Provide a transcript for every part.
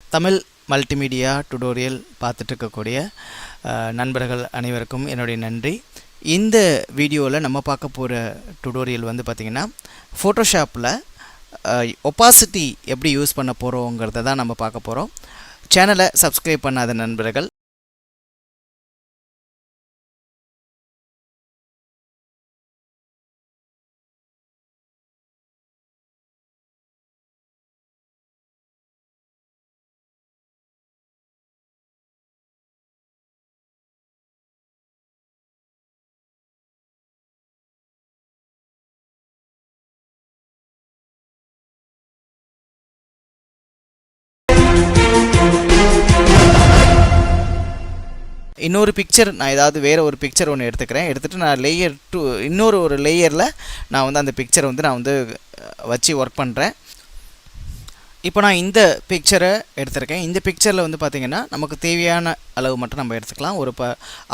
Tamil multimedia tutorial பார்த்துட்டு இருக்கக்கூடிய நண்பர்கள் அனைவருக்கும் என்னுடைய நன்றி. இந்த வீடியோவில் நம்ம பார்க்க போகிற டுடோரியல் வந்து பார்த்திங்கன்னா ஃபோட்டோஷாப்பில் ஒப்பாசிட்டி எப்படி யூஸ் பண்ண போகிறோங்கிறத தான் நம்ம பார்க்க போகிறோம். சேனலை சப்ஸ்கிரைப் பண்ணாத நண்பர்கள் இன்னொரு பிக்சர் நான் ஏதாவது வேறு ஒரு பிக்சர் ஒன்று எடுத்துகிட்டு நான் இன்னொரு லேயரில் நான் வந்து அந்த பிக்சரை வந்து நான் வந்து வச்சு ஒர்க் பண்ணுறேன். இப்போ நான் இந்த பிக்சரை எடுத்திருக்கேன். இந்த பிக்சரில் வந்து பார்த்திங்கன்னா நமக்கு தேவையான அளவு மட்டும் நம்ம எடுத்துக்கலாம்.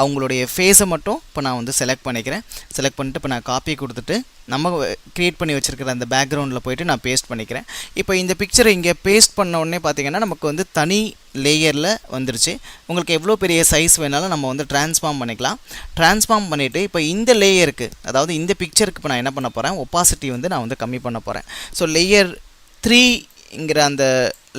அவங்களுடைய ஃபேஸை மட்டும் இப்போ நான் வந்து செலக்ட் பண்ணிவிட்டு இப்போ நான் காப்பி கொடுத்துட்டு நம்ம க்ரியேட் பண்ணி வச்சுருக்கிற அந்த பேக்ரவுண்டில் போய்ட்டு நான் பேஸ்ட் பண்ணிக்கிறேன். இப்போ இந்த பிக்சரை இங்கே பேஸ்ட் பண்ண உடனே பார்த்திங்கன்னா நமக்கு வந்து தனி லேயரில் வந்துருச்சு. உங்களுக்கு எவ்வளோ பெரிய சைஸ் வேணாலும் நம்ம வந்து ட்ரான்ஸ்ஃபார்ம் பண்ணிக்கலாம். ட்ரான்ஸ்ஃபார்ம் பண்ணிவிட்டு இப்போ இந்த லேயருக்கு, அதாவது இந்த பிக்சருக்கு இப்போ நான் என்ன பண்ண போகிறேன், ஒப்பாசிட்டி வந்து நான் வந்து கம்மி பண்ண போகிறேன். ஸோ லேயர் 3ங்கிற அந்த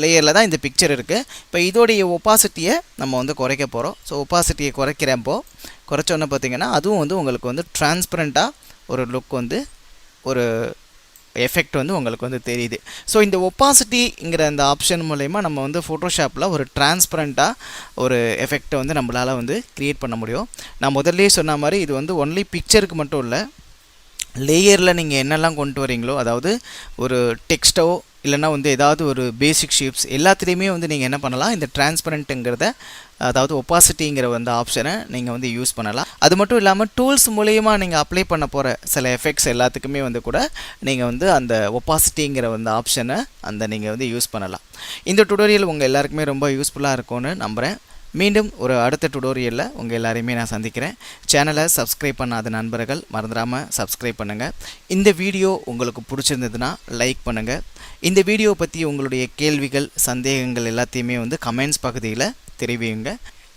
லேயரில் தான் இந்த பிக்சர் இருக்குது. இப்போ இதோடைய ஒப்பாசிட்டியை நம்ம வந்து குறைக்க போகிறோம். ஸோ ஒப்பாசிட்டியை குறைச்சோன்னு பார்த்திங்கன்னா அதுவும் வந்து உங்களுக்கு வந்து டிரான்ஸ்பரண்ட்டாக ஒரு லுக் வந்து ஒரு எஃபெக்ட் வந்து உங்களுக்கு வந்து தெரியுது. ஸோ இந்த ஒப்பாசிட்டிங்கிற அந்த ஆப்ஷன் மூலயமா நம்ம வந்து ஃபோட்டோஷாப்பில் ஒரு டிரான்ஸ்பரண்ட்டாக ஒரு எஃபெக்டை வந்து நம்மளால் வந்து க்ரியேட் பண்ண முடியும். நான் முதல்லே சொன்ன மாதிரி இது வந்து ஒன்லி பிக்சருக்கு மட்டும் இல்லை, லேயரில் நீங்கள் என்னெல்லாம் கொண்டு வரீங்களோ, அதாவது ஒரு டெக்ஸ்ட்டோ இல்லைனா வந்து ஏதாவது ஒரு பேசிக் ஷேப்ஸ் எல்லாத்துலேயுமே வந்து நீங்கள் என்ன பண்ணலாம், இந்த டிரான்ஸ்பரண்ட்டுங்கிறத, அதாவது ஒப்பாசிட்டிங்கிற வந்து ஆப்ஷனை நீங்கள் வந்து யூஸ் பண்ணலாம். அது மட்டும் இல்லாமல் டூல்ஸ் மூலயமா நீங்கள் அப்ளை பண்ண போகிற சில எஃபெக்ட்ஸ் எல்லாத்துக்குமே வந்து கூட நீங்கள் வந்து அந்த ஒப்பாசிட்டிங்கிற வந்து ஆப்ஷனை நீங்கள் வந்து யூஸ் பண்ணலாம். இந்த டுடோரியல் உங்கள் எல்லாருக்குமே ரொம்ப யூஸ்ஃபுல்லாக இருக்கும்னு நம்புகிறேன். மீண்டும் ஒரு அடுத்த டுடோரியலில் உங்கள் எல்லாரையுமே நான் சந்திக்கிறேன். சேனலை சப்ஸ்கிரைப் பண்ணாத நண்பர்கள் மறந்துடாமல் சப்ஸ்கிரைப் பண்ணுங்கள். இந்த வீடியோ உங்களுக்கு பிடிச்சிருந்ததுன்னா லைக் பண்ணுங்கள். இந்த வீடியோ பற்றி உங்களுடைய கேள்விகள், சந்தேகங்கள் எல்லாத்தையுமே வந்து கமெண்ட்ஸ் பகுதியில் தெரிவிங்க.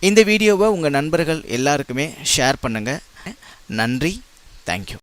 இந்த வீடியோவை உங்கள் நண்பர்கள் எல்லாருக்குமே ஷேர் பண்ணுங்கள். நன்றி. தேங்க்யூ.